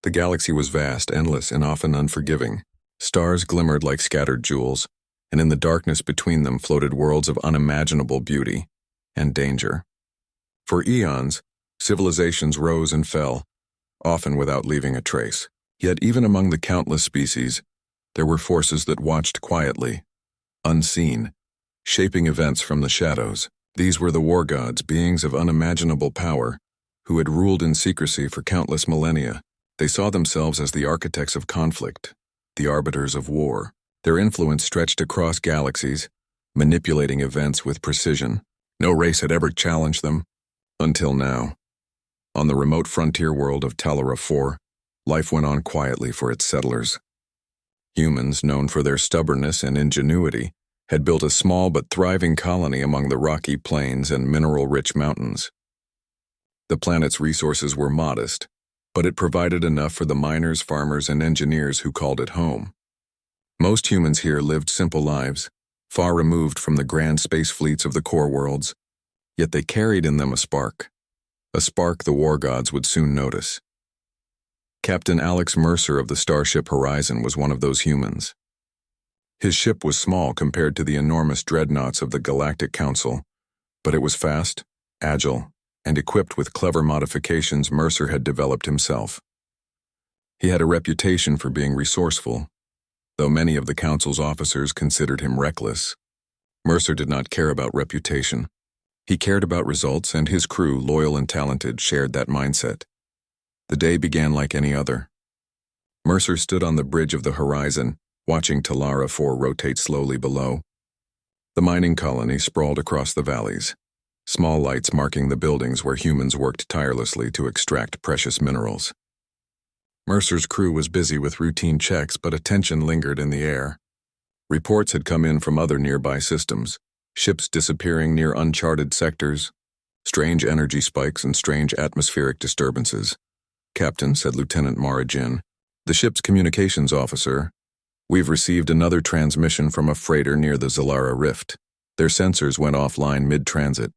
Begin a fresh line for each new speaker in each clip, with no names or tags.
The galaxy was vast, endless, and often unforgiving. Stars glimmered like scattered jewels, and in the darkness between them floated worlds of unimaginable beauty and danger. For eons, civilizations rose and fell, often without leaving a trace. Yet even among the countless species, there were forces that watched quietly, unseen, shaping events from the shadows. These were the war gods, beings of unimaginable power, who had ruled in secrecy for countless millennia. They saw themselves as the architects of conflict, the arbiters of war. Their influence stretched across galaxies, manipulating events with precision. No race had ever challenged them, until now. On the remote frontier world of Talara 4, life went on quietly for its settlers. Humans, known for their stubbornness and ingenuity, had built a small but thriving colony among the rocky plains and mineral-rich mountains. The planet's resources were modest, but it provided enough for the miners, farmers, and engineers who called it home. Most humans here lived simple lives, far removed from the grand space fleets of the core worlds, yet they carried in them a spark the war gods would soon notice. Captain Alex Mercer of the starship Horizon was one of those humans. His ship was small compared to the enormous dreadnoughts of the Galactic Council, but it was fast, agile, and equipped with clever modifications Mercer had developed himself. He had a reputation for being resourceful, though many of the Council's officers considered him reckless. Mercer did not care about reputation. He cared about results, and his crew, loyal and talented, shared that mindset. The day began like any other. Mercer stood on the bridge of the Horizon, watching Talara 4 rotate slowly below. The mining colony sprawled across the valleys, small lights marking the buildings where humans worked tirelessly to extract precious minerals. Mercer's crew was busy with routine checks, but attention lingered in the air. Reports had come in from other nearby systems, ships disappearing near uncharted sectors, strange energy spikes and strange atmospheric disturbances. "Captain," said Lieutenant Mara Jin, the ship's communications officer, "we've received another transmission from a freighter near the Zalara Rift. Their sensors went offline mid-transit.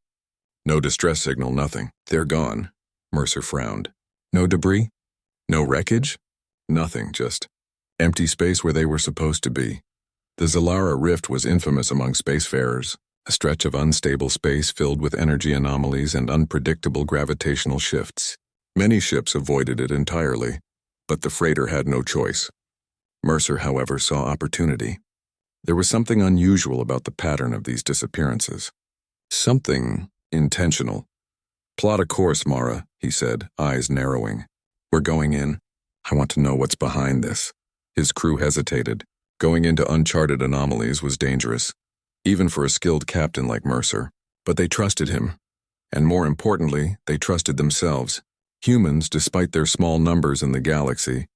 No distress signal, nothing. They're gone." Mercer frowned. "No debris? No wreckage?" "Nothing, just empty space where they were supposed to be." The Zalara Rift was infamous among spacefarers, a stretch of unstable space filled with energy anomalies and unpredictable gravitational shifts. Many ships avoided it entirely, but the freighter had no choice. Mercer, however, saw opportunity. There was something unusual about the pattern of these disappearances. Something intentional. "Plot a course, Mara," he said, eyes narrowing. "We're going in. I want to know what's behind this." His crew hesitated. Going into uncharted anomalies was dangerous, even for a skilled captain like Mercer. But they trusted him. And more importantly, they trusted themselves. Humans, despite their small numbers in the galaxy,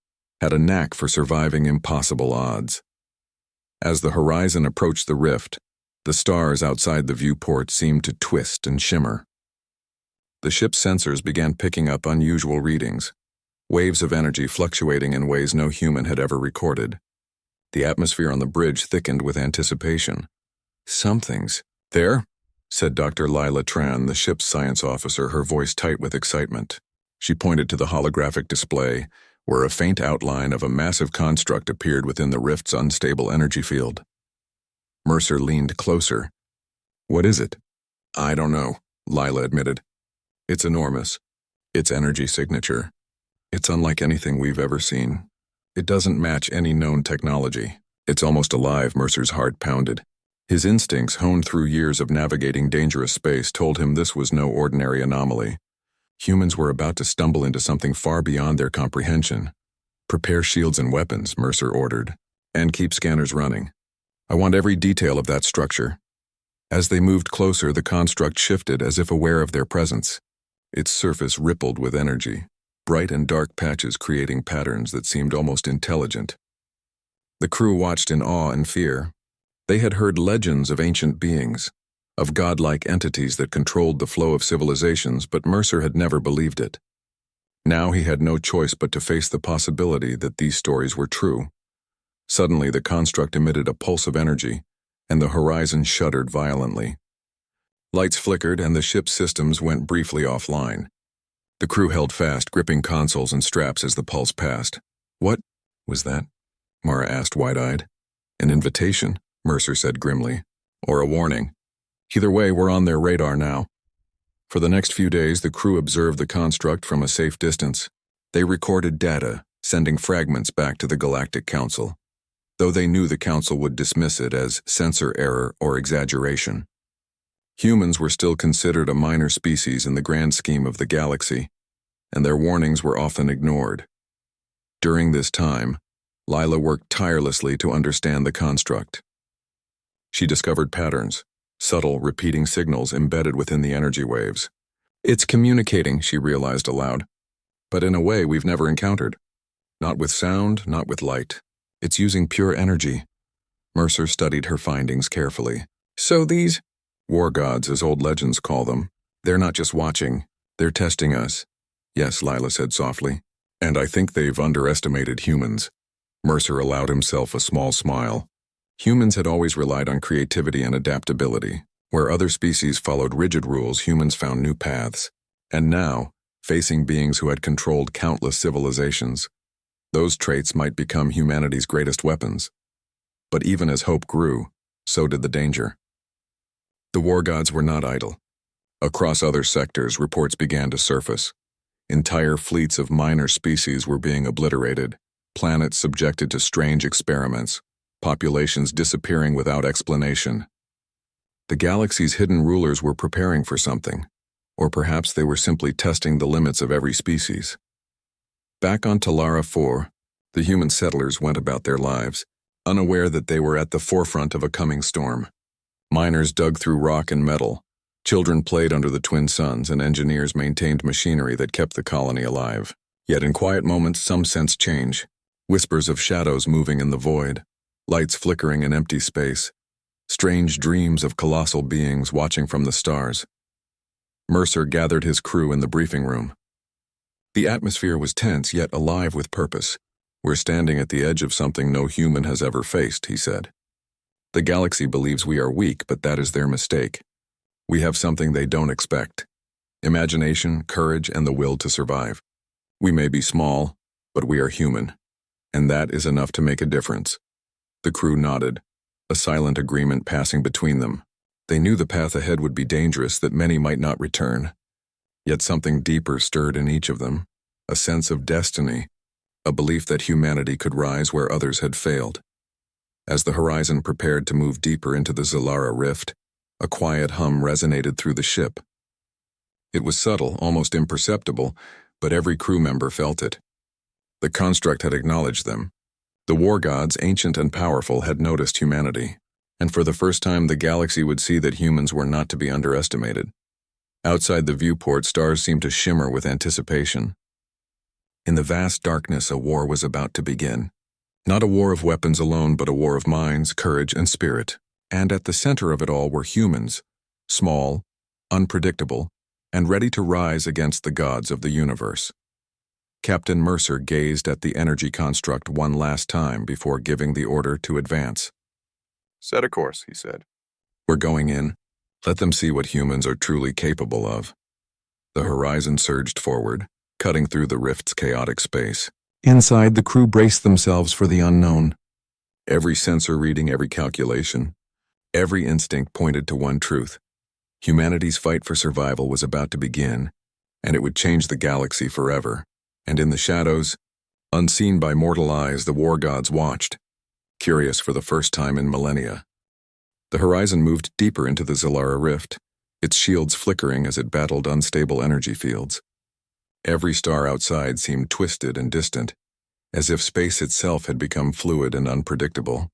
had a knack for surviving impossible odds. As the horizon approached the rift, the stars outside the viewport seemed to twist and shimmer. The ship's sensors began picking up unusual readings, waves of energy fluctuating in ways no human had ever recorded. The atmosphere on the bridge thickened with anticipation. "Something's there," said Dr. Lila Tran, the ship's science officer, her voice tight with excitement. She pointed to the holographic display, where a faint outline of a massive construct appeared within the rift's unstable energy field. Mercer leaned closer. "What is it?" "I don't know," Lila admitted. "It's enormous. Its energy signature. It's unlike anything we've ever seen. It doesn't match any known technology. It's almost alive." Mercer's heart pounded. His instincts, honed through years of navigating dangerous space, told him this was no ordinary anomaly. Humans were about to stumble into something far beyond their comprehension. "Prepare shields and weapons," Mercer ordered, "and keep scanners running. I want every detail of that structure." As they moved closer, the construct shifted as if aware of their presence. Its surface rippled with energy, bright and dark patches creating patterns that seemed almost intelligent. The crew watched in awe and fear. They had heard legends of ancient beings, of godlike entities that controlled the flow of civilizations, but Mercer had never believed it. Now he had no choice but to face the possibility that these stories were true. Suddenly, the construct emitted a pulse of energy, and the horizon shuddered violently. Lights flickered, and the ship's systems went briefly offline. The crew held fast, gripping consoles and straps as the pulse passed. What was that? Mara asked wide-eyed. An invitation, Mercer said grimly. Or a warning. Either way, we're on their radar now. For the next few days, the crew observed the construct from a safe distance. They recorded data, sending fragments back to the Galactic Council, though they knew the Council would dismiss it as sensor error or exaggeration. Humans were still considered a minor species in the grand scheme of the galaxy, and their warnings were often ignored. During this time, Lila worked tirelessly to understand the construct. She discovered patterns, subtle, repeating signals embedded within the energy waves. It's communicating, she realized aloud, but in a way we've never encountered. Not with sound, not with light. It's using pure energy. Mercer studied her findings carefully. So these war gods, as old legends call them, they're not just watching, they're testing us. Yes, Lila said softly. And I think they've underestimated humans. Mercer allowed himself a small smile. Humans had always relied on creativity and adaptability. Where other species followed rigid rules, humans found new paths. And now, facing beings who had controlled countless civilizations, those traits might become humanity's greatest weapons. But even as hope grew, so did the danger. The war gods were not idle. Across other sectors, reports began to surface. Entire fleets of minor species were being obliterated, planets subjected to strange experiments, populations disappearing without explanation. The galaxy's hidden rulers were preparing for something, or perhaps they were simply testing the limits of every species. Back on Talara 4, the human settlers went about their lives, unaware that they were at the forefront of a coming storm. Miners dug through rock and metal, children played under the twin suns, and engineers maintained machinery that kept the colony alive. Yet in quiet moments some sensed change, whispers of shadows moving in the void, lights flickering in empty space, strange dreams of colossal beings watching from the stars. Mercer gathered his crew in the briefing room. The atmosphere was tense yet alive with purpose. We're standing at the edge of something no human has ever faced, he said. The galaxy believes we are weak, but that is their mistake. We have something they don't expect. Imagination, courage, and the will to survive. We may be small, but we are human, and that is enough to make a difference. The crew nodded, a silent agreement passing between them. They knew the path ahead would be dangerous, that many might not return. Yet something deeper stirred in each of them, a sense of destiny, a belief that humanity could rise where others had failed. As the horizon prepared to move deeper into the Zalara Rift, a quiet hum resonated through the ship. It was subtle, almost imperceptible, but every crew member felt it. The construct had acknowledged them. The war gods, ancient and powerful, had noticed humanity, and for the first time the galaxy would see that humans were not to be underestimated. Outside the viewport, stars seemed to shimmer with anticipation. In the vast darkness, a war was about to begin. Not a war of weapons alone, but a war of minds, courage, and spirit. And at the center of it all were humans, small, unpredictable, and ready to rise against the gods of the universe. Captain Mercer gazed at the energy construct one last time before giving the order to advance.
Set a course, he said.
We're going in. Let them see what humans are truly capable of. The horizon surged forward, cutting through the rift's chaotic space. Inside, the crew braced themselves for the unknown. Every sensor reading, every calculation, every instinct pointed to one truth. Humanity's fight for survival was about to begin, and it would change the galaxy forever. And in the shadows, unseen by mortal eyes, the war gods watched, curious for the first time in millennia. The horizon moved deeper into the Zalara Rift, its shields flickering as it battled unstable energy fields. Every star outside seemed twisted and distant, as if space itself had become fluid and unpredictable.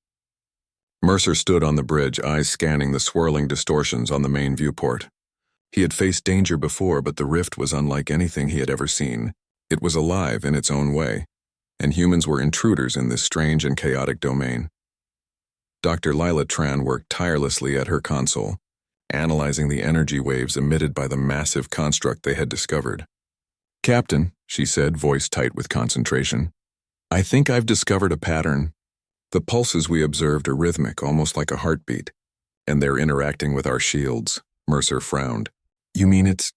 Mercer stood on the bridge, eyes scanning the swirling distortions on the main viewport. He had faced danger before, but the rift was unlike anything he had ever seen. It was alive in its own way, and humans were intruders in this strange and chaotic domain. Dr. Lila Tran worked tirelessly at her console, analyzing the energy waves emitted by the massive construct they had discovered. "Captain," she said, voice tight with concentration, "I think I've discovered a pattern. The pulses we observed are rhythmic, almost like a heartbeat, and they're interacting with our shields." Mercer frowned. "You mean it's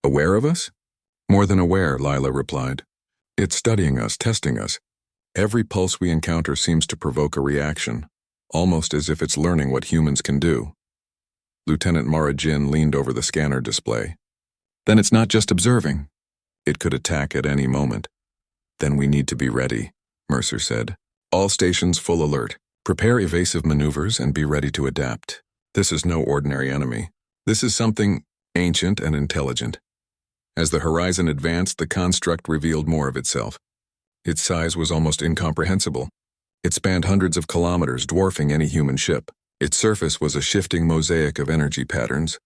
aware of us?" More than aware, Lila replied. It's studying us, testing us. Every pulse we encounter seems to provoke a reaction, almost as if it's learning what humans can do. Lieutenant Mara Jin leaned over the scanner display. Then it's not just observing. It could attack at any moment. Then we need to be ready, Mercer said. All stations full alert. Prepare evasive maneuvers and be ready to adapt. This is no ordinary enemy. This is something ancient and intelligent. As the horizon advanced, the construct revealed more of itself. Its size was almost incomprehensible. It spanned hundreds of kilometers, dwarfing any human ship. Its surface was a shifting mosaic of energy patterns,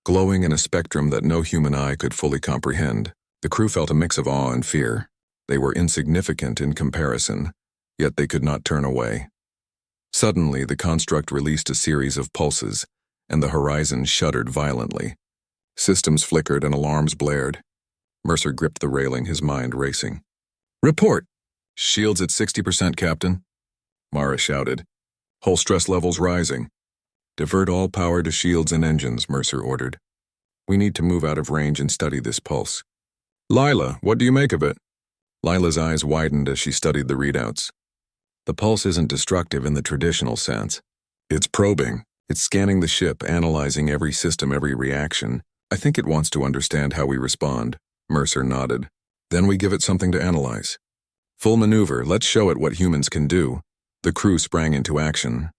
glowing in a spectrum that no human eye could fully comprehend. The crew felt a mix of awe and fear. They were insignificant in comparison, yet they could not turn away. Suddenly, the construct released a series of pulses, and the horizon shuddered violently. Systems flickered and alarms blared. Mercer gripped the railing, his mind racing. Report! Shields at 60%, Captain. Mara shouted. Hull stress levels rising. Divert all power to shields and engines, Mercer ordered. We need to move out of range and study this pulse. Lila, what do you make of it? Lila's eyes widened as she studied the readouts. The pulse isn't destructive in the traditional sense. It's probing. It's scanning the ship, analyzing every system, every reaction. I think it wants to understand how we respond. Mercer nodded. Then we give it something to analyze. Full maneuver, let's show it what humans can do. The crew sprang into action.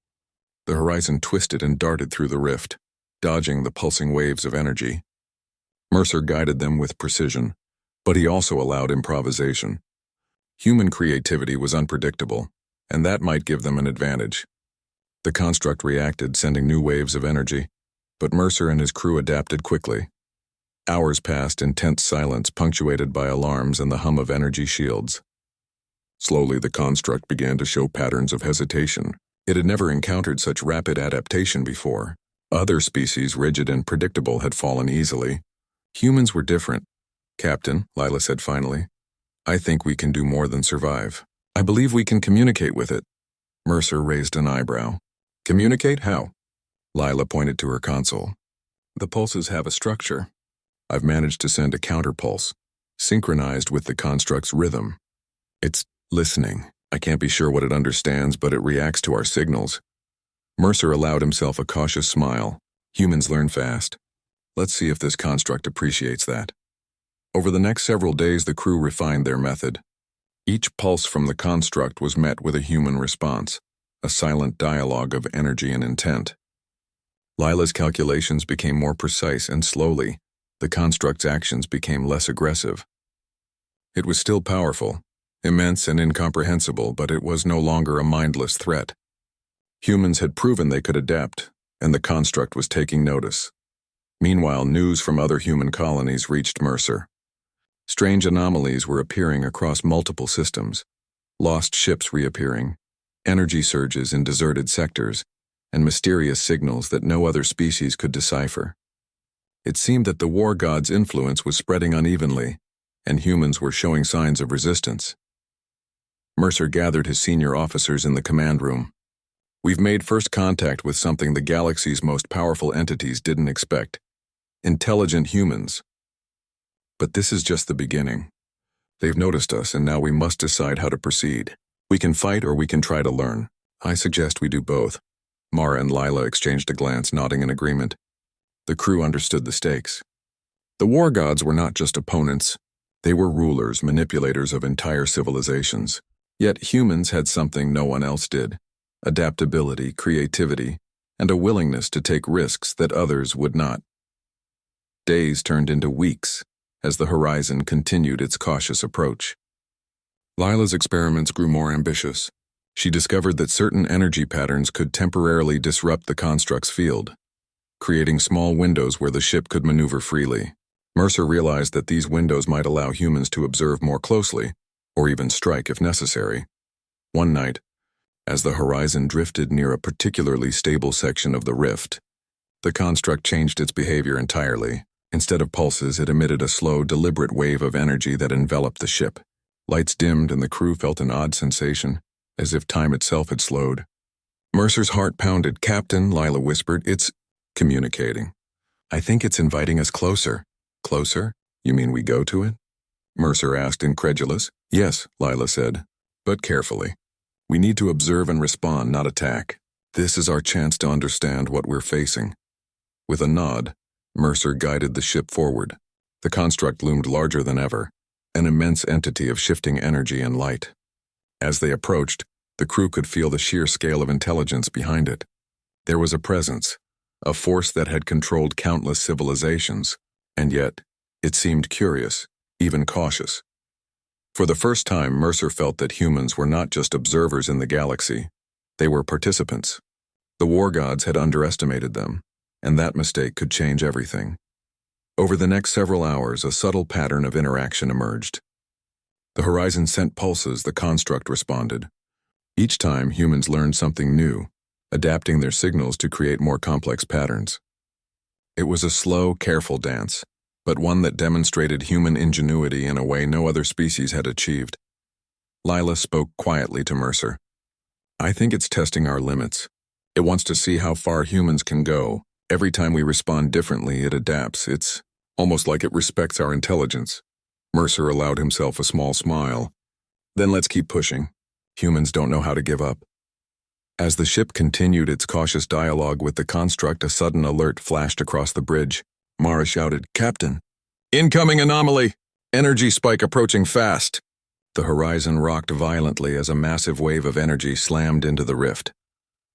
The horizon twisted and darted through the rift, dodging the pulsing waves of energy. Mercer guided them with precision, but he also allowed improvisation. Human creativity was unpredictable, and that might give them an advantage. The construct reacted, sending new waves of energy, but Mercer and his crew adapted quickly. Hours passed in tense silence, punctuated by alarms and the hum of energy shields. Slowly, the construct began to show patterns of hesitation. It had never encountered such rapid adaptation before. Other species, rigid and predictable, had fallen easily. Humans were different. Captain, Lila said finally, I think we can do more than survive. I believe we can communicate with it. Mercer raised an eyebrow. Communicate? How? Lila pointed to her console. The pulses have a structure. I've managed to send a counterpulse, synchronized with the construct's rhythm. It's listening. I can't be sure what it understands, but it reacts to our signals. Mercer allowed himself a cautious smile. Humans learn fast. Let's see if this construct appreciates that. Over the next several days, the crew refined their method. Each pulse from the construct was met with a human response, a silent dialogue of energy and intent. Lila's calculations became more precise, and slowly, the construct's actions became less aggressive. It was still powerful, immense and incomprehensible, but it was no longer a mindless threat. Humans had proven they could adapt, and the construct was taking notice. Meanwhile, news from other human colonies reached Mercer. Strange anomalies were appearing across multiple systems, lost ships reappearing, energy surges in deserted sectors, and mysterious signals that no other species could decipher. It seemed that the war god's influence was spreading unevenly, and humans were showing signs of resistance. Mercer gathered his senior officers in the command room. We've made first contact with something the galaxy's most powerful entities didn't expect. Intelligent humans. But this is just the beginning. They've noticed us, and now we must decide how to proceed. We can fight or we can try to learn. I suggest we do both. Mara and Lila exchanged a glance, nodding in agreement. The crew understood the stakes. The war gods were not just opponents. They were rulers, manipulators of entire civilizations. Yet humans had something no one else did. Adaptability, creativity, and a willingness to take risks that others would not. Days turned into weeks as the horizon continued its cautious approach. Lila's experiments grew more ambitious. She discovered that certain energy patterns could temporarily disrupt the construct's field, creating small windows where the ship could maneuver freely. Mercer realized that these windows might allow humans to observe more closely, or even strike if necessary. One night, as the horizon drifted near a particularly stable section of the rift, the construct changed its behavior entirely. Instead of pulses, it emitted a slow, deliberate wave of energy that enveloped the ship. Lights dimmed and the crew felt an odd sensation, as if time itself had slowed. Mercer's heart pounded. Captain, Lila whispered, it's communicating. I think it's inviting us closer. Closer? You mean we go to it? Mercer asked, incredulous. Yes, Lila said, but carefully. We need to observe and respond, not attack. This is our chance to understand what we're facing. With a nod, Mercer guided the ship forward. The construct loomed larger than ever, an immense entity of shifting energy and light. As they approached, the crew could feel the sheer scale of intelligence behind it. There was a presence, a force that had controlled countless civilizations, and yet, it seemed curious, even cautious. For the first time, Mercer felt that humans were not just observers in the galaxy, they were participants. The war gods had underestimated them, and that mistake could change everything. Over the next several hours, a subtle pattern of interaction emerged. The horizon sent pulses, the construct responded. Each time, humans learned something new, adapting their signals to create more complex patterns. It was a slow, careful dance, but one that demonstrated human ingenuity in a way no other species had achieved. Lila spoke quietly to Mercer. I think it's testing our limits. It wants to see how far humans can go. Every time we respond differently, it adapts. It's almost like it respects our intelligence. Mercer allowed himself a small smile. Then let's keep pushing. Humans don't know how to give up. As the ship continued its cautious dialogue with the construct, a sudden alert flashed across the bridge. Mara shouted, Captain! Incoming anomaly! Energy spike approaching fast! The horizon rocked violently as a massive wave of energy slammed into the rift.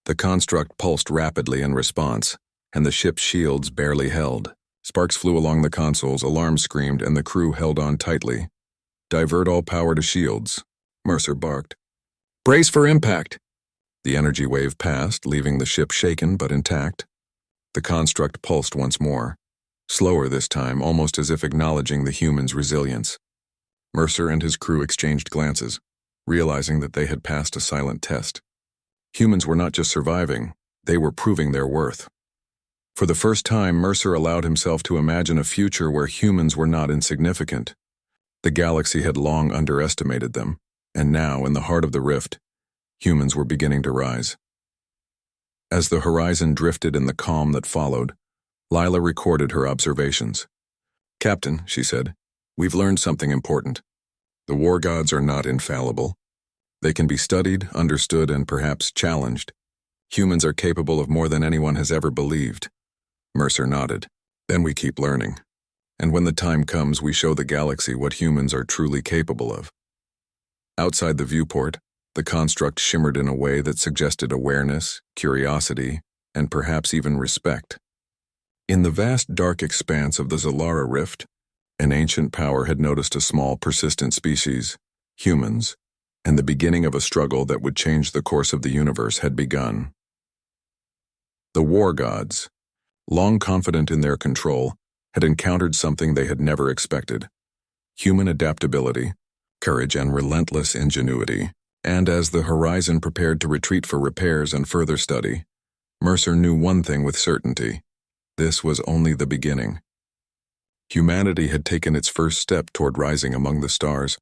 The construct pulsed rapidly in response, and the ship's shields barely held. Sparks flew along the consoles, alarms screamed, and the crew held on tightly. Divert all power to shields, Mercer barked. Brace for impact! The energy wave passed, leaving the ship shaken but intact. The construct pulsed once more, slower this time, almost as if acknowledging the humans' resilience. Mercer and his crew exchanged glances, realizing that they had passed a silent test. Humans were not just surviving, they were proving their worth. For the first time, Mercer allowed himself to imagine a future where humans were not insignificant. The galaxy had long underestimated them, and now, in the heart of the rift, humans were beginning to rise. As the horizon drifted in the calm that followed, Lila recorded her observations. Captain, she said, we've learned something important. The war gods are not infallible. They can be studied, understood, and perhaps challenged. Humans are capable of more than anyone has ever believed. Mercer nodded. Then we keep learning. And when the time comes, we show the galaxy what humans are truly capable of. Outside the viewport, the construct shimmered in a way that suggested awareness, curiosity, and perhaps even respect. In the vast dark expanse of the Zalara Rift, an ancient power had noticed a small, persistent species, humans, and the beginning of a struggle that would change the course of the universe had begun. The war gods, long confident in their control, had encountered something they had never expected: human adaptability, courage, and relentless ingenuity. And as the horizon prepared to retreat for repairs and further study, Mercer knew one thing with certainty: this was only the beginning. Humanity had taken its first step toward rising among the stars,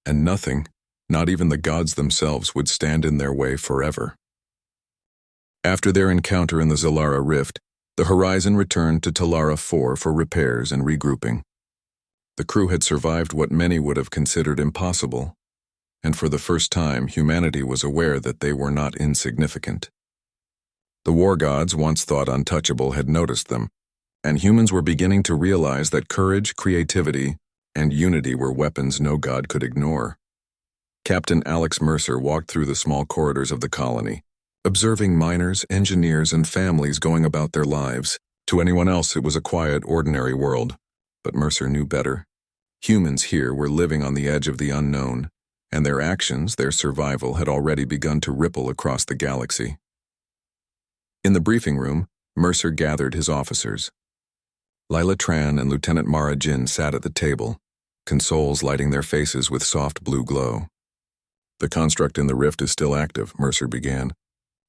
and nothing, not even the gods themselves, would stand in their way forever. After their encounter in the Zalara Rift, the horizon returned to Talara 4 for repairs and regrouping. The crew had survived what many would have considered impossible, and for the first time, humanity was aware that they were not insignificant. The war gods, once thought untouchable, had noticed them, and humans were beginning to realize that courage, creativity, and unity were weapons no god could ignore. Captain Alex Mercer walked through the small corridors of the colony, observing miners, engineers, and families going about their lives. To anyone else, it was a quiet, ordinary world, but Mercer knew better. Humans here were living on the edge of the unknown, and their actions, their survival, had already begun to ripple across the galaxy. In the briefing room, Mercer gathered his officers. Lila Tran and Lieutenant Mara Jin sat at the table, consoles lighting their faces with soft blue glow. The construct in the rift is still active, Mercer began,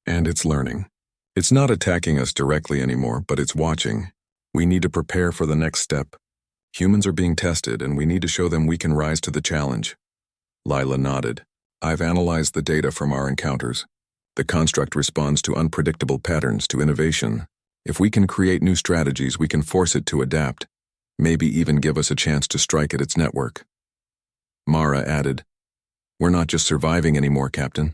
and it's learning. It's not attacking us directly anymore, but it's watching. We need to prepare for the next step. Humans are being tested, and we need to show them we can rise to the challenge. Lila nodded. I've analyzed the data from our encounters. The construct responds to unpredictable patterns, to innovation. If we can create new strategies, we can force it to adapt, maybe even give us a chance to strike at its network. Mara added. We're not just surviving anymore, Captain.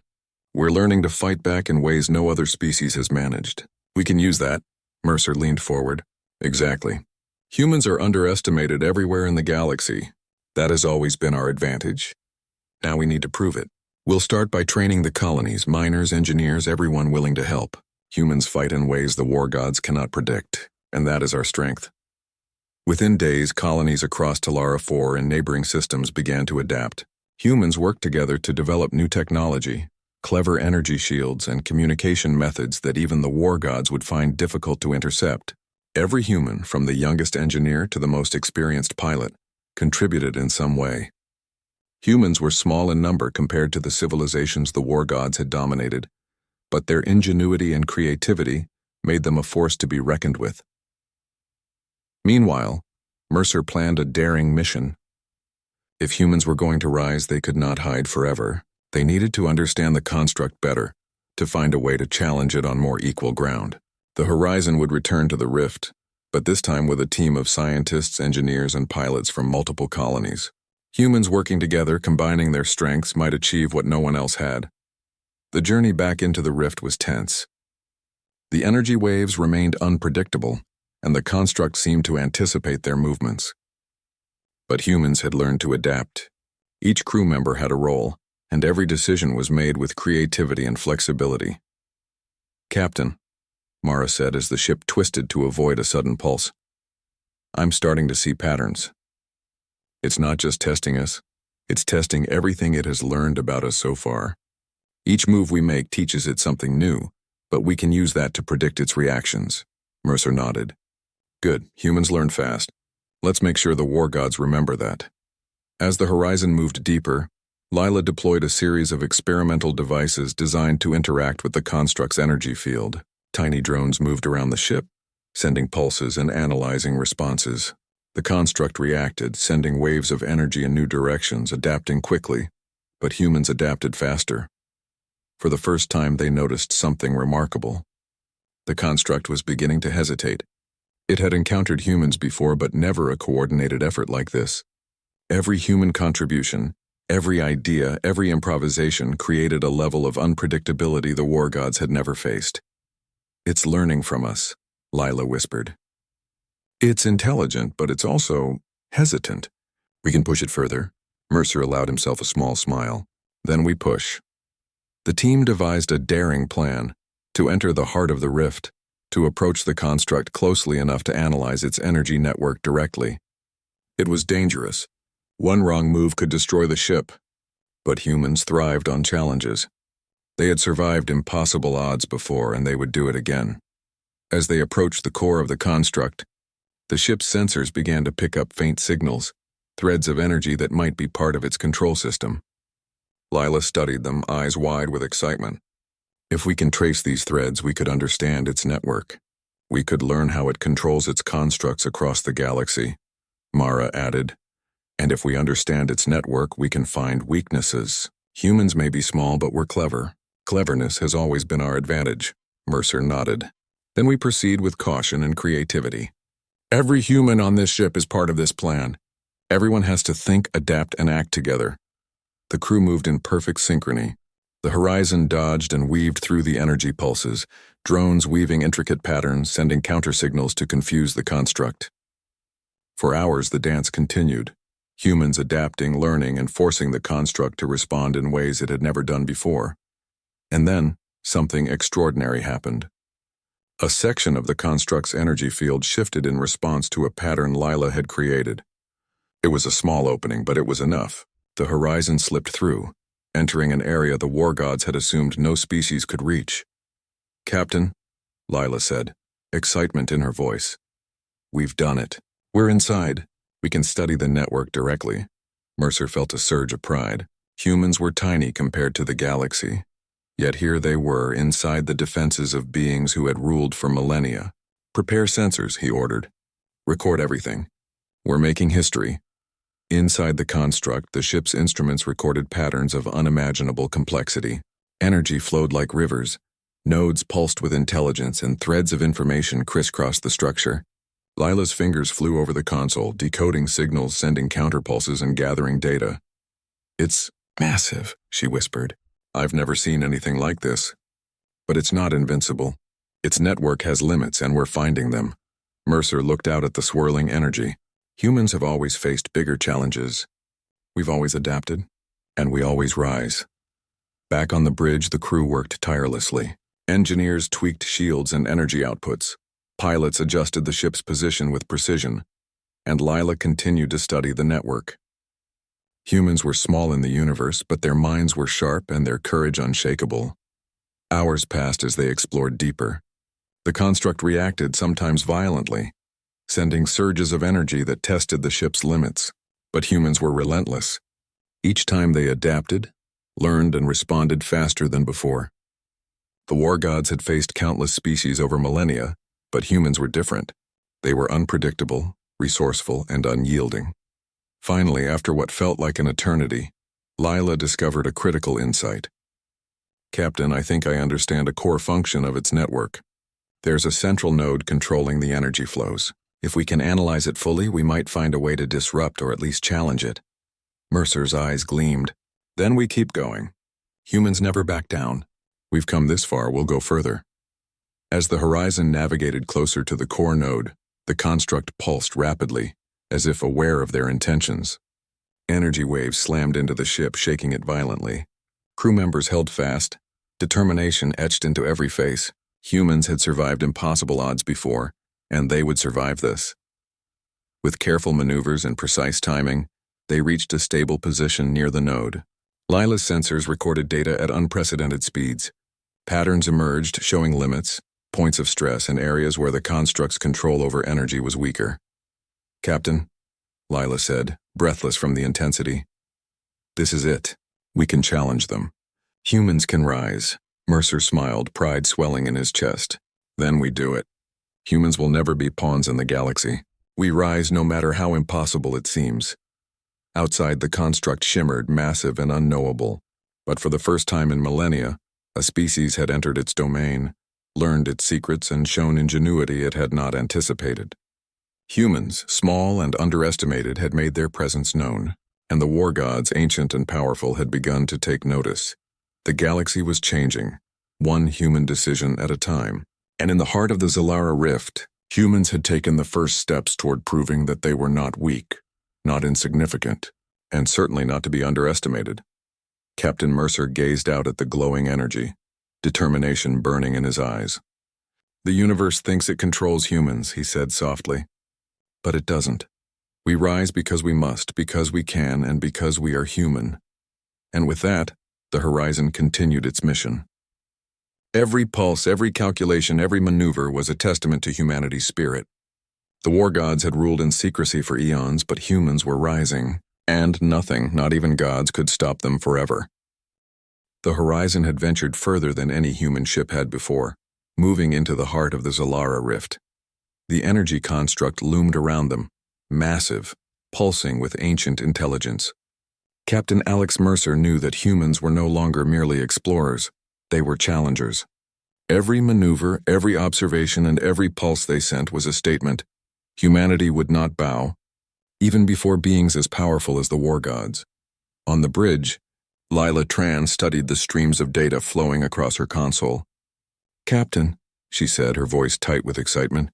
We're learning to fight back in ways no other species has managed. We can use that. Mercer leaned forward. Exactly. Humans are underestimated everywhere in the galaxy. That has always been our advantage. Now we need to prove it. We'll start by training the colonies, miners, engineers, everyone willing to help. Humans fight in ways the war gods cannot predict, and that is our strength. Within days, colonies across Talara 4 and neighboring systems began to adapt. Humans worked together to develop new technology, clever energy shields, and communication methods that even the war gods would find difficult to intercept. Every human, from the youngest engineer to the most experienced pilot, contributed in some way. Humans were small in number compared to the civilizations the war gods had dominated, but their ingenuity and creativity made them a force to be reckoned with. Meanwhile, Mercer planned a daring mission. If humans were going to rise, they could not hide forever. They needed to understand the construct better, to find a way to challenge it on more equal ground. The Horizon would return to the Rift, but this time with a team of scientists, engineers, and pilots from multiple colonies. Humans working together, combining their strengths, might achieve what no one else had. The journey back into the Rift was tense. The energy waves remained unpredictable, and the construct seemed to anticipate their movements. But humans had learned to adapt. Each crew member had a role, and every decision was made with creativity and flexibility. Captain, Mara said as the ship twisted to avoid a sudden pulse. I'm starting to see patterns. It's not just testing us, it's testing everything it has learned about us so far. Each move we make teaches it something new, but we can use that to predict its reactions. Mercer nodded. Good, humans learn fast. Let's make sure the war gods remember that. As the Horizon moved deeper, Lila deployed a series of experimental devices designed to interact with the construct's energy field. Tiny drones moved around the ship, sending pulses and analyzing responses. The construct reacted, sending waves of energy in new directions, adapting quickly, but humans adapted faster. For the first time, they noticed something remarkable. The construct was beginning to hesitate. It had encountered humans before, but never a coordinated effort like this. Every human contribution, every idea, every improvisation created a level of unpredictability the war gods had never faced. It's learning from us, Lila whispered. It's intelligent, but it's also hesitant. We can push it further. Mercer allowed himself a small smile. Then we push. The team devised a daring plan to enter the heart of the rift, to approach the construct closely enough to analyze its energy network directly. It was dangerous. One wrong move could destroy the ship. But humans thrived on challenges. They had survived impossible odds before, and they would do it again. As they approached the core of the construct, the ship's sensors began to pick up faint signals, threads of energy that might be part of its control system. Lila studied them, eyes wide with excitement. If we can trace these threads, we could understand its network. We could learn how it controls its constructs across the galaxy, Mara added. And if we understand its network, we can find weaknesses. Humans may be small, but we're clever. Cleverness has always been our advantage, Mercer nodded. Then we proceed with caution and creativity. Every human on this ship is part of this plan. Everyone has to think, adapt, and act together. The crew moved in perfect synchrony. The Horizon dodged and weaved through the energy pulses, drones weaving intricate patterns, sending countersignals to confuse the construct. For hours, the dance continued, humans adapting, learning, and forcing the construct to respond in ways it had never done before. And then, something extraordinary happened. A section of the construct's energy field shifted in response to a pattern Lila had created. It was a small opening, but it was enough. The Horizon slipped through, entering an area the war gods had assumed no species could reach. Captain, Lila said, excitement in her voice. We've done it. We're inside. We can study the network directly. Mercer felt a surge of pride. Humans were tiny compared to the galaxy. Yet here they were, inside the defenses of beings who had ruled for millennia. Prepare sensors, he ordered. Record everything. We're making history. Inside the construct, the ship's instruments recorded patterns of unimaginable complexity. Energy flowed like rivers. Nodes pulsed with intelligence, and threads of information crisscrossed the structure. Lila's fingers flew over the console, decoding signals, sending counterpulses, and gathering data. It's massive, she whispered. I've never seen anything like this. But it's not invincible. Its network has limits, and we're finding them. Mercer looked out at the swirling energy. Humans have always faced bigger challenges. We've always adapted, and we always rise. Back on the bridge, the crew worked tirelessly. Engineers tweaked shields and energy outputs. Pilots adjusted the ship's position with precision, and Lila continued to study the network. Humans were small in the universe, but their minds were sharp and their courage unshakable. Hours passed as they explored deeper. The construct reacted, sometimes violently, sending surges of energy that tested the ship's limits. But humans were relentless. Each time they adapted, learned, and responded faster than before. The war gods had faced countless species over millennia, but humans were different. They were unpredictable, resourceful, and unyielding. Finally, after what felt like an eternity, Lila discovered a critical insight. Captain, I think I understand a core function of its network. There's a central node controlling the energy flows. If we can analyze it fully, we might find a way to disrupt or at least challenge it. Mercer's eyes gleamed. Then we keep going. Humans never back down. We've come this far, we'll go further. As the horizon navigated closer to the core node, the construct pulsed rapidly, as if aware of their intentions. Energy waves slammed into the ship, shaking it violently. Crew members held fast, determination etched into every face. Humans had survived impossible odds before, and they would survive this. With careful maneuvers and precise timing, they reached a stable position near the node. Lila's sensors recorded data at unprecedented speeds. Patterns emerged, showing limits, points of stress, and areas where the construct's control over energy was weaker. Captain, Lila said, breathless from the intensity. This is it. We can challenge them. Humans can rise. Mercer smiled, pride swelling in his chest. Then we do it. Humans will never be pawns in the galaxy. We rise no matter how impossible it seems. Outside, the construct shimmered, massive and unknowable. But for the first time in millennia, a species had entered its domain, learned its secrets, and shown ingenuity it had not anticipated. Humans, small and underestimated, had made their presence known, and the war gods, ancient and powerful, had begun to take notice. The galaxy was changing, one human decision at a time. And in the heart of the Zalara Rift, humans had taken the first steps toward proving that they were not weak, not insignificant, and certainly not to be underestimated. Captain Mercer gazed out at the glowing energy, determination burning in his eyes. The universe thinks it controls humans, he said softly. But it doesn't. We rise because we must, because we can, and because we are human. And with that, the horizon continued its mission. Every pulse, every calculation, every maneuver was a testament to humanity's spirit. The war gods had ruled in secrecy for eons, but humans were rising, and nothing, not even gods, could stop them forever. The horizon had ventured further than any human ship had before, moving into the heart of the Zalara Rift. The energy construct loomed around them, massive, pulsing with ancient intelligence. Captain Alex Mercer knew that humans were no longer merely explorers. They were challengers. Every maneuver, every observation, and every pulse they sent was a statement. Humanity would not bow, even before beings as powerful as the war gods. On the bridge, Lila Tran studied the streams of data flowing across her console. Captain, she said, her voice tight with excitement,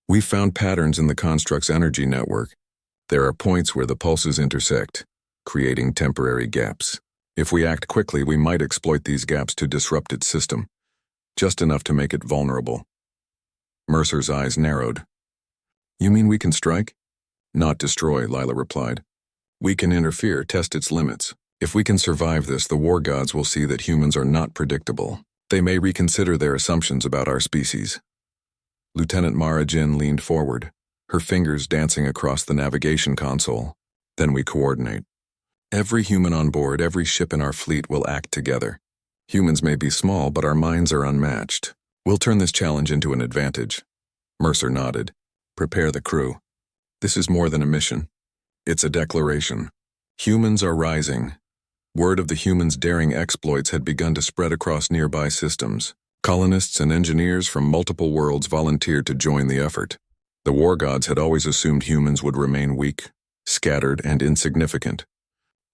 we've found patterns in the construct's energy network. There are points where the pulses intersect, creating temporary gaps. If we act quickly, we might exploit these gaps to disrupt its system, just enough to make it vulnerable. Mercer's eyes narrowed. You mean we can strike? Not destroy, Lila replied. We can interfere, test its limits. If we can survive this, the war gods will see that humans are not predictable. They may reconsider their assumptions about our species. Lieutenant Mara Jin leaned forward, her fingers dancing across the navigation console. Then we coordinate. Every human on board, every ship in our fleet will act together. Humans may be small, but our minds are unmatched. We'll turn this challenge into an advantage. Mercer nodded. Prepare the crew. This is more than a mission. It's a declaration. Humans are rising. Word of the humans' daring exploits had begun to spread across nearby systems. Colonists and engineers from multiple worlds volunteered to join the effort. The war gods had always assumed humans would remain weak, scattered, and insignificant.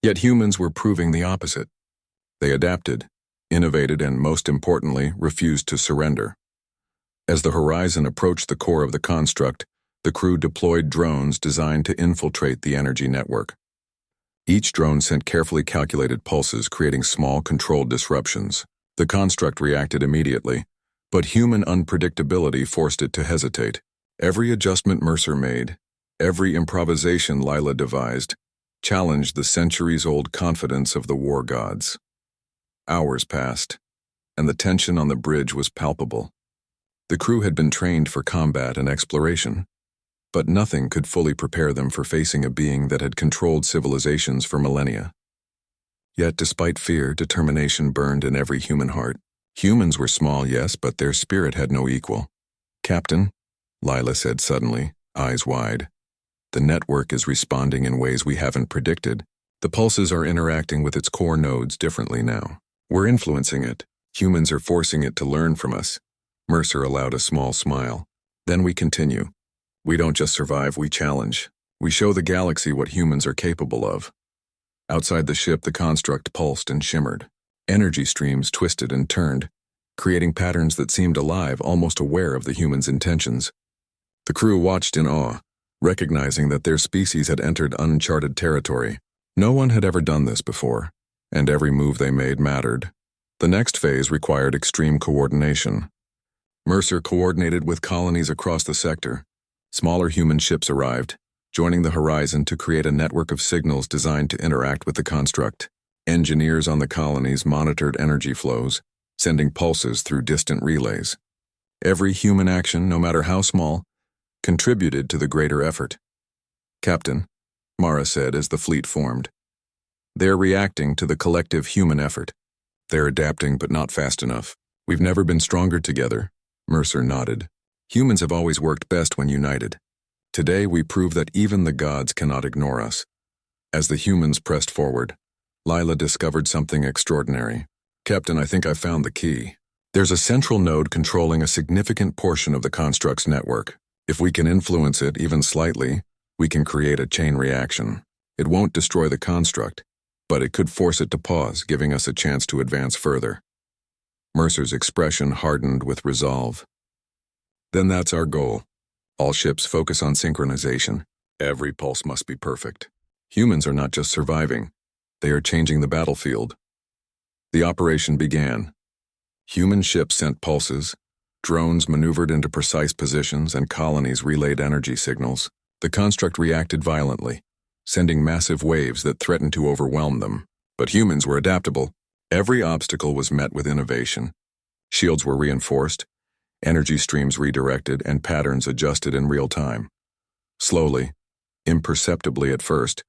Yet humans were proving the opposite. They adapted, innovated, and most importantly, refused to surrender. As the horizon approached the core of the construct, the crew deployed drones designed to infiltrate the energy network. Each drone sent carefully calculated pulses, creating small, controlled disruptions. The construct reacted immediately, but human unpredictability forced it to hesitate. Every adjustment Mercer made, every improvisation Lila devised, challenged the centuries-old confidence of the war gods. Hours passed, and the tension on the bridge was palpable. The crew had been trained for combat and exploration, but nothing could fully prepare them for facing a being that had controlled civilizations for millennia. Yet despite fear, determination burned in every human heart. Humans were small, yes, but their spirit had no equal. "Captain," Lila said suddenly, eyes wide, "the network is responding in ways we haven't predicted. The pulses are interacting with its core nodes differently now. We're influencing it. Humans are forcing it to learn from us." Mercer allowed a small smile. "Then we continue. We don't just survive, we challenge. We show the galaxy what humans are capable of." Outside the ship, the construct pulsed and shimmered. Energy streams twisted and turned, creating patterns that seemed alive, almost aware of the humans' intentions. The crew watched in awe, recognizing that their species had entered uncharted territory. No one had ever done this before, and every move they made mattered. The next phase required extreme coordination. Mercer coordinated with colonies across the sector. Smaller human ships arrived, joining the horizon to create a network of signals designed to interact with the construct. Engineers on the colonies monitored energy flows, sending pulses through distant relays. Every human action, no matter how small, contributed to the greater effort. "Captain," Mara said as the fleet formed, "they're reacting to the collective human effort. They're adapting, but not fast enough. We've never been stronger together." Mercer nodded. "Humans have always worked best when united. Today we prove that even the gods cannot ignore us." As the humans pressed forward, Lila discovered something extraordinary. "Captain, I think I found the key. There's a central node controlling a significant portion of the construct's network. If we can influence it even slightly, we can create a chain reaction. It won't destroy the construct, but it could force it to pause, giving us a chance to advance further." Mercer's expression hardened with resolve. "Then that's our goal. All ships focus on synchronization. Every pulse must be perfect. Humans are not just surviving, they are changing the battlefield." The operation began. Human ships sent pulses, drones maneuvered into precise positions, and colonies relayed energy signals. The construct reacted violently, sending massive waves that threatened to overwhelm them. But humans were adaptable. Every obstacle was met with innovation. Shields were reinforced, energy streams redirected, and patterns adjusted in real time. Slowly, imperceptibly at first,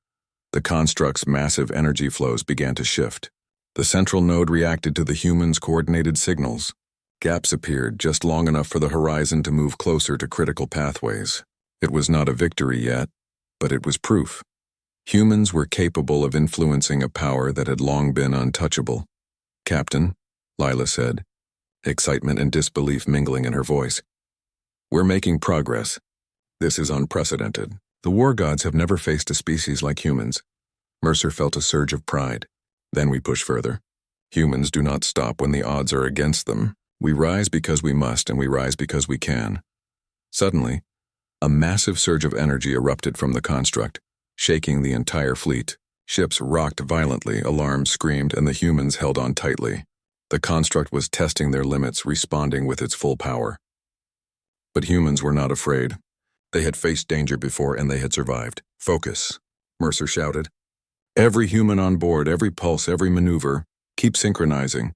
the construct's massive energy flows began to shift. The central node reacted to the humans' coordinated signals. Gaps appeared just long enough for the horizon to move closer to critical pathways. It was not a victory yet, but it was proof. Humans were capable of influencing a power that had long been untouchable. "Captain," Lila said, excitement and disbelief mingling in her voice, "we're making progress. This is unprecedented. The war gods have never faced a species like humans." Mercer felt a surge of pride. "Then we push further. Humans do not stop when the odds are against them. We rise because we must, and we rise because we can." Suddenly, a massive surge of energy erupted from the construct, shaking the entire fleet. Ships rocked violently, alarms screamed, and the humans held on tightly. The construct was testing their limits, responding with its full power. But humans were not afraid. They had faced danger before, and they had survived. "Focus," Mercer shouted. "Every human on board, every pulse, every maneuver, keep synchronizing.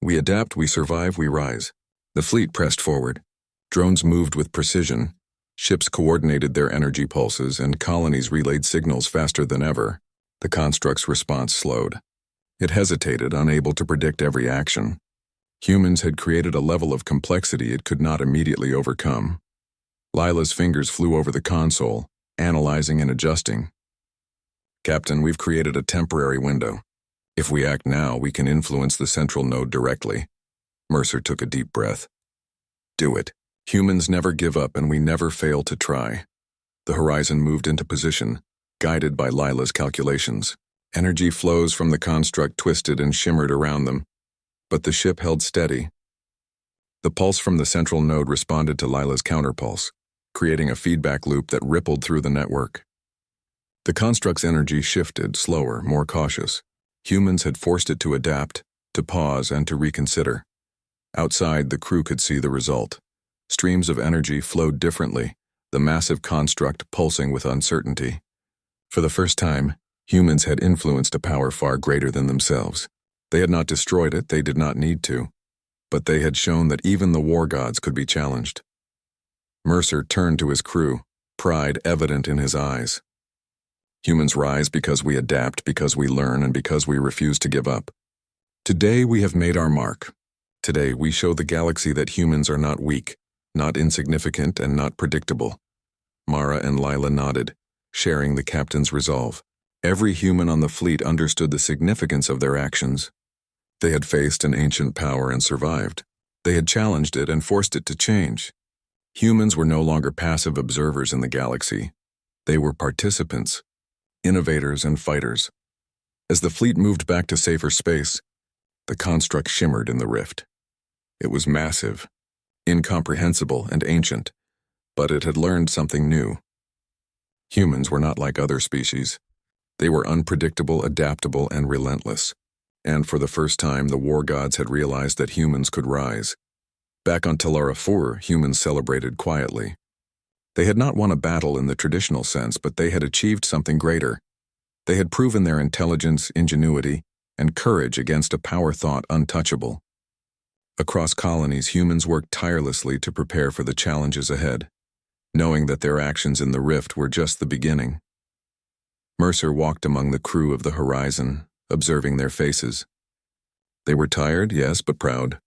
We adapt, we survive, we rise." The fleet pressed forward. Drones moved with precision. Ships coordinated their energy pulses, and colonies relayed signals faster than ever. The construct's response slowed. It hesitated, unable to predict every action. Humans had created a level of complexity it could not immediately overcome. Lila's fingers flew over the console, analyzing and adjusting. "Captain, we've created a temporary window. If we act now, we can influence the central node directly." Mercer took a deep breath. "Do it. Humans never give up, and we never fail to try." The horizon moved into position, guided by Lila's calculations. Energy flows from the construct twisted and shimmered around them, but the ship held steady. The pulse from the central node responded to Lila's counterpulse, creating a feedback loop that rippled through the network. The construct's energy shifted, slower, more cautious. Humans had forced it to adapt, to pause, and to reconsider. Outside, the crew could see the result. Streams of energy flowed differently, the massive construct pulsing with uncertainty. For the first time, humans had influenced a power far greater than themselves. They had not destroyed it, they did not need to. But they had shown that even the war gods could be challenged. Mercer turned to his crew, pride evident in his eyes. Humans rise because we adapt, because we learn, and because we refuse to give up. Today we have made our mark. Today we show the galaxy that humans are not weak, not insignificant, and not predictable. Mara and Lila nodded, sharing the captain's resolve. Every human on the fleet understood the significance of their actions. They had faced an ancient power and survived. They had challenged it and forced it to change. Humans were no longer passive observers in the galaxy. They were participants, innovators and fighters. As the fleet moved back to safer space, the construct shimmered in the rift. It was massive, incomprehensible, and ancient, but it had learned something new. Humans were not like other species. They were unpredictable, adaptable, and relentless. And for the first time, the war gods had realized that humans could rise. Back on Talara 4, humans celebrated quietly. They had not won a battle in the traditional sense, but they had achieved something greater. They had proven their intelligence, ingenuity, and courage against a power thought untouchable. Across colonies, humans worked tirelessly to prepare for the challenges ahead, knowing that their actions in the rift were just the beginning. Mercer walked among the crew of the Horizon, observing their faces. They were tired, yes, but proud.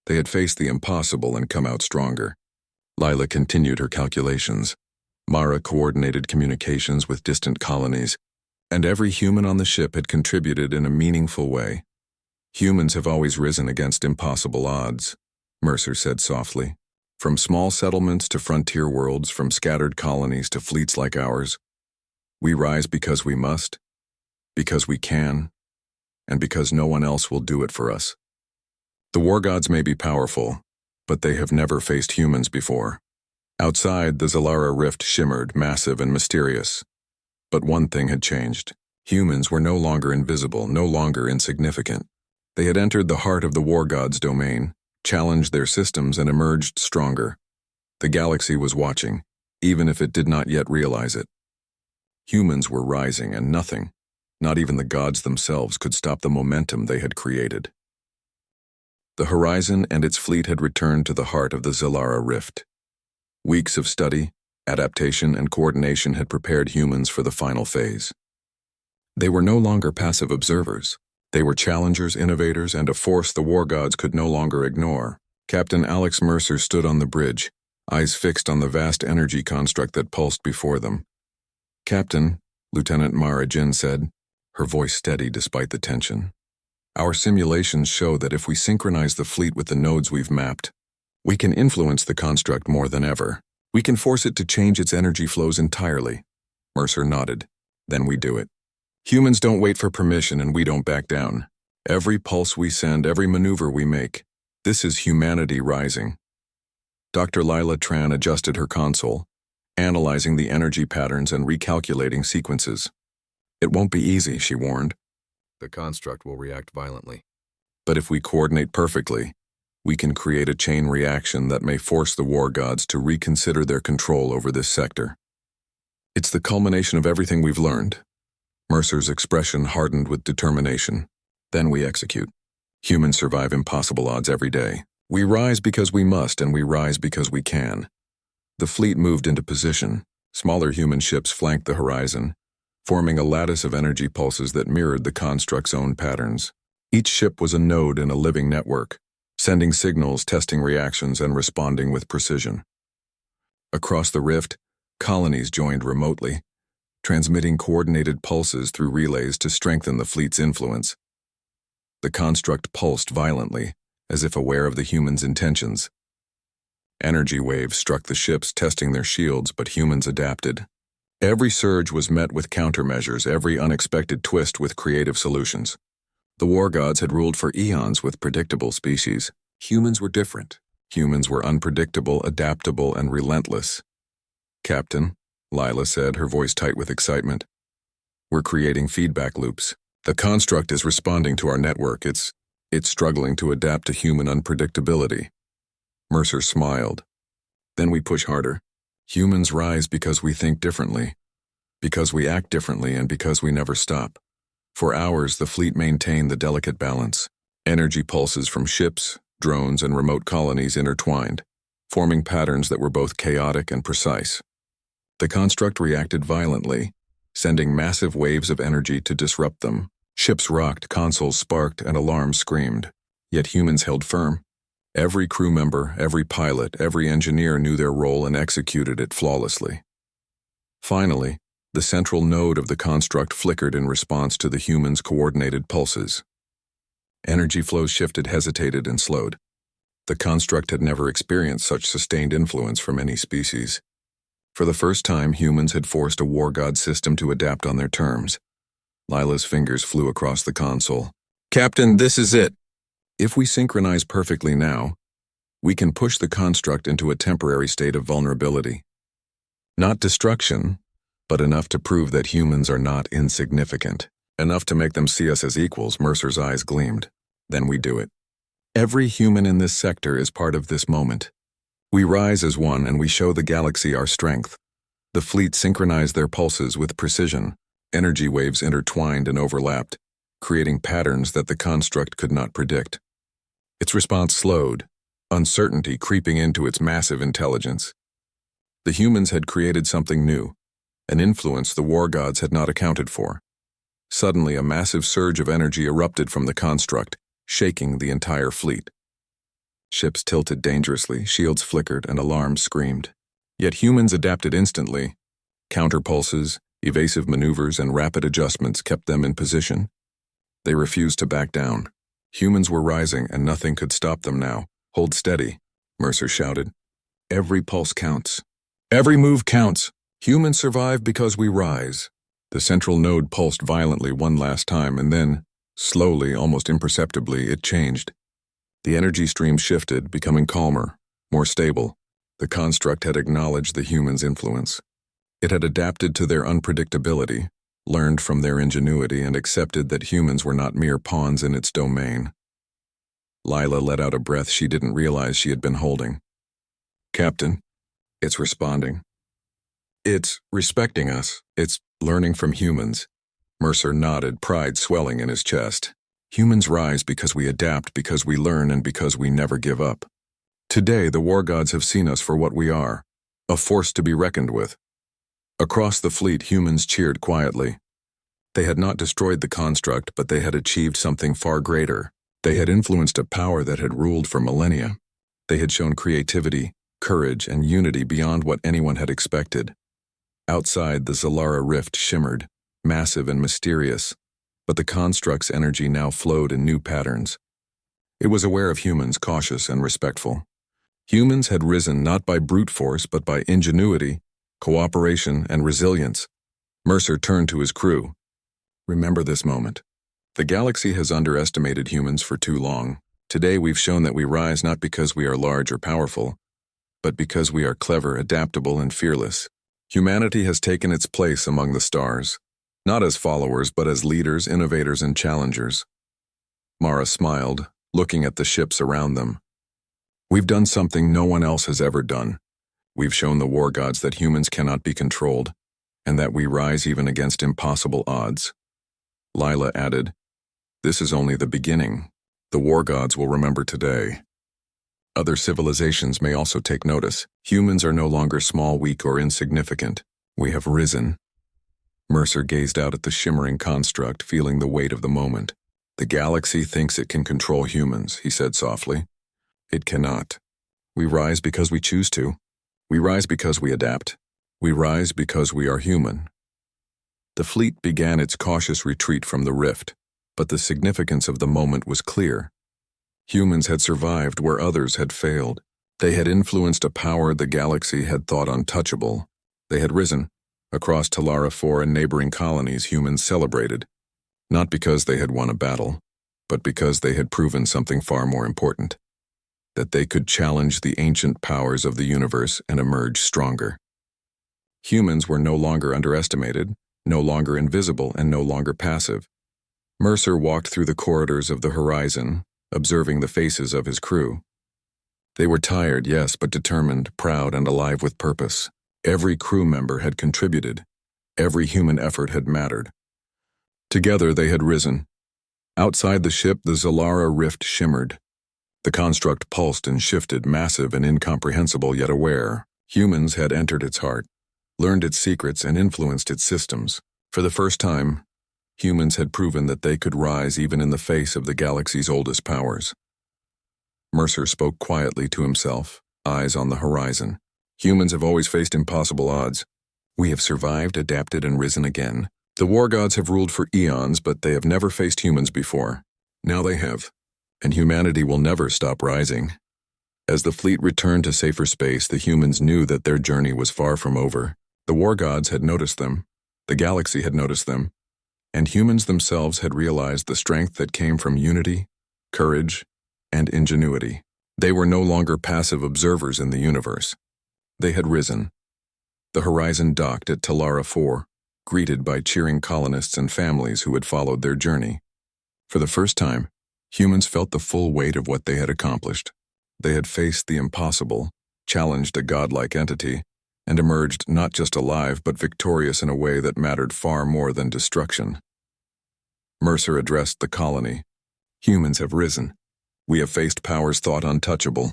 They had faced the impossible and come out stronger. Lila continued her calculations. Mara coordinated communications with distant colonies, and every human on the ship had contributed in a meaningful way. Humans have always risen against impossible odds, Mercer said softly. From small settlements to frontier worlds, from scattered colonies to fleets like ours. We rise because we must, because we can, and because no one else will do it for us. The war gods may be powerful, but they have never faced humans before. Outside, the Zalara rift shimmered, massive and mysterious. But one thing had changed. Humans were no longer invisible, no longer insignificant. They had entered the heart of the war gods' domain, challenged their systems, and emerged stronger. The galaxy was watching, even if it did not yet realize it. Humans were rising, and nothing, not even the gods themselves, could stop the momentum they had created. The Horizon and its fleet had returned to the heart of the Zalara rift. Weeks of study, adaptation, and coordination had prepared humans for the final phase. They were no longer passive observers. They were challengers, innovators, and a force the war gods could no longer ignore. Captain Alex Mercer stood on the bridge, eyes fixed on the vast energy construct that pulsed before them. "Captain," Lieutenant Mara Jin said, her voice steady despite the tension. "Our simulations show that if we synchronize the fleet with the nodes we've mapped, we can influence the construct more than ever. We can force it to change its energy flows entirely." Mercer nodded. "Then we do it. Humans don't wait for permission, and we don't back down. Every pulse we send, every maneuver we make, this is humanity rising." Dr. Lila Tran adjusted her console, analyzing the energy patterns and recalculating sequences. "It won't be easy," she warned. "The construct will react violently. But if we coordinate perfectly, we can create a chain reaction that may force the war gods to reconsider their control over this sector. It's the culmination of everything we've learned." Mercer's expression hardened with determination. "Then we execute. Humans survive impossible odds every day. We rise because we must, and we rise because we can." The fleet moved into position. Smaller human ships flanked the Horizon, forming a lattice of energy pulses that mirrored the construct's own patterns. Each ship was a node in a living network, sending signals, testing reactions, and responding with precision. Across the rift, colonies joined remotely, transmitting coordinated pulses through relays to strengthen the fleet's influence. The construct pulsed violently, as if aware of the humans' intentions. Energy waves struck the ships, testing their shields, but humans adapted. Every surge was met with countermeasures, every unexpected twist with creative solutions. The war gods had ruled for eons with predictable species. Humans were different. Humans were unpredictable, adaptable, and relentless. "Captain," Lila said, her voice tight with excitement, "we're creating feedback loops. The construct is responding to our network. It's struggling to adapt to human unpredictability." Mercer smiled. "Then we push harder. Humans rise because we think differently, because we act differently, and because we never stop." For hours, the fleet maintained the delicate balance. Energy pulses from ships, drones, and remote colonies intertwined, forming patterns that were both chaotic and precise. The construct reacted violently, sending massive waves of energy to disrupt them. Ships rocked, consoles sparked, and alarms screamed. Yet humans held firm. Every crew member, every pilot, every engineer knew their role and executed it flawlessly. Finally, the central node of the construct flickered in response to the humans' coordinated pulses. Energy flows shifted, hesitated, and slowed. The construct had never experienced such sustained influence from any species. For the first time, humans had forced a war god system to adapt on their terms. Lila's fingers flew across the console. "Captain, this is it. If we synchronize perfectly now, we can push the construct into a temporary state of vulnerability. Not destruction, but enough to prove that humans are not insignificant. Enough to make them see us as equals." Mercer's eyes gleamed. "Then we do it. Every human in this sector is part of this moment. We rise as one and we show the galaxy our strength." The fleet synchronized their pulses with precision. Energy waves intertwined and overlapped, creating patterns that the construct could not predict. Its response slowed, uncertainty creeping into its massive intelligence. The humans had created something new, an influence the war gods had not accounted for. Suddenly, a massive surge of energy erupted from the construct, shaking the entire fleet. Ships tilted dangerously, shields flickered, and alarms screamed. Yet humans adapted instantly. Counterpulses, evasive maneuvers, and rapid adjustments kept them in position. They refused to back down. Humans were rising, and nothing could stop them now. "Hold steady," Mercer shouted. "Every pulse counts. Every move counts. Humans survive because we rise." The central node pulsed violently one last time, and then, slowly, almost imperceptibly, it changed. The energy stream shifted, becoming calmer, more stable. The construct had acknowledged the humans' influence. It had adapted to their unpredictability, learned from their ingenuity, and accepted that humans were not mere pawns in its domain. Lila let out a breath she didn't realize she had been holding. "Captain, it's responding. It's respecting us. It's learning from humans." Mercer nodded, pride swelling in his chest. "Humans rise because we adapt, because we learn, and because we never give up. Today, the war gods have seen us for what we are, a force to be reckoned with." Across the fleet, humans cheered quietly. They had not destroyed the construct, but they had achieved something far greater. They had influenced a power that had ruled for millennia. They had shown creativity, courage, and unity beyond what anyone had expected. Outside, the Zalara rift shimmered, massive and mysterious, but the construct's energy now flowed in new patterns. It was aware of humans, cautious and respectful. Humans had risen not by brute force, but by ingenuity, cooperation, and resilience. Mercer turned to his crew. "Remember this moment. The galaxy has underestimated humans for too long. Today we've shown that we rise not because we are large or powerful, but because we are clever, adaptable, and fearless. Humanity has taken its place among the stars, not as followers, but as leaders, innovators, and challengers." Mara smiled, looking at the ships around them. "We've done something no one else has ever done. We've shown the war gods that humans cannot be controlled, and that we rise even against impossible odds." Lila added, "This is only the beginning. The war gods will remember today. Other civilizations may also take notice. Humans are no longer small, weak, or insignificant. We have risen." Mercer gazed out at the shimmering construct, feeling the weight of the moment. "The galaxy thinks it can control humans," he said softly. "It cannot. We rise because we choose to. We rise because we adapt. We rise because we are human." The fleet began its cautious retreat from the rift, but the significance of the moment was clear. Humans had survived where others had failed. They had influenced a power the galaxy had thought untouchable. They had risen, Across Talara 4 and neighboring colonies, humans celebrated, not because they had won a battle, but because they had proven something far more important, that they could challenge the ancient powers of the universe and emerge stronger. Humans were no longer underestimated, no longer invisible, and no longer passive. Mercer walked through the corridors of the horizon, observing the faces of his crew. They were tired, yes, but determined, proud, and alive with purpose. Every crew member had contributed. Every human effort had mattered. Together they had risen. Outside the ship, the Zalara rift shimmered. The construct pulsed and shifted, massive and incomprehensible yet aware. Humans had entered its heart, learned its secrets, and influenced its systems. For the first time, humans had proven that they could rise even in the face of the galaxy's oldest powers. Mercer spoke quietly to himself, eyes on the horizon. Humans have always faced impossible odds. We have survived, adapted, and risen again. The war gods have ruled for eons, but they have never faced humans before. Now they have, and humanity will never stop rising. As the fleet returned to safer space, the humans knew that their journey was far from over. The war gods had noticed them, the galaxy had noticed them, and humans themselves had realized the strength that came from unity, courage, and ingenuity. They were no longer passive observers in the universe. They had risen. The horizon docked at Talara 4, greeted by cheering colonists and families who had followed their journey. For the first time, humans felt the full weight of what they had accomplished. They had faced the impossible, challenged a godlike entity, and emerged not just alive but victorious in a way that mattered far more than destruction. Mercer addressed the colony. Humans have risen. We have faced powers thought untouchable,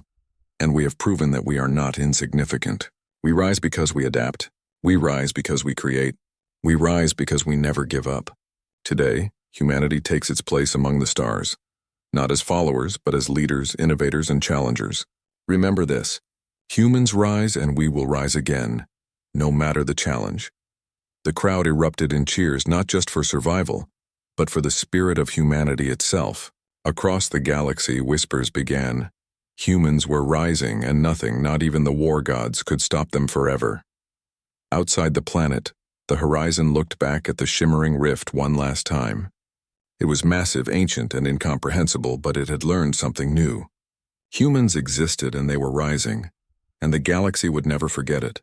and we have proven that we are not insignificant. We rise because we adapt. We rise because we create. We rise because we never give up. Today, humanity takes its place among the stars, not as followers, but as leaders, innovators, and challengers. Remember this: humans rise and we will rise again, no matter the challenge. The crowd erupted in cheers not just for survival, but for the spirit of humanity itself. Across the galaxy, whispers began. Humans were rising, and nothing, not even the war gods, could stop them forever. Outside the planet, the horizon looked back at the shimmering rift one last time. It was massive, ancient, and incomprehensible, but it had learned something new. Humans existed and they were rising, and the galaxy would never forget it.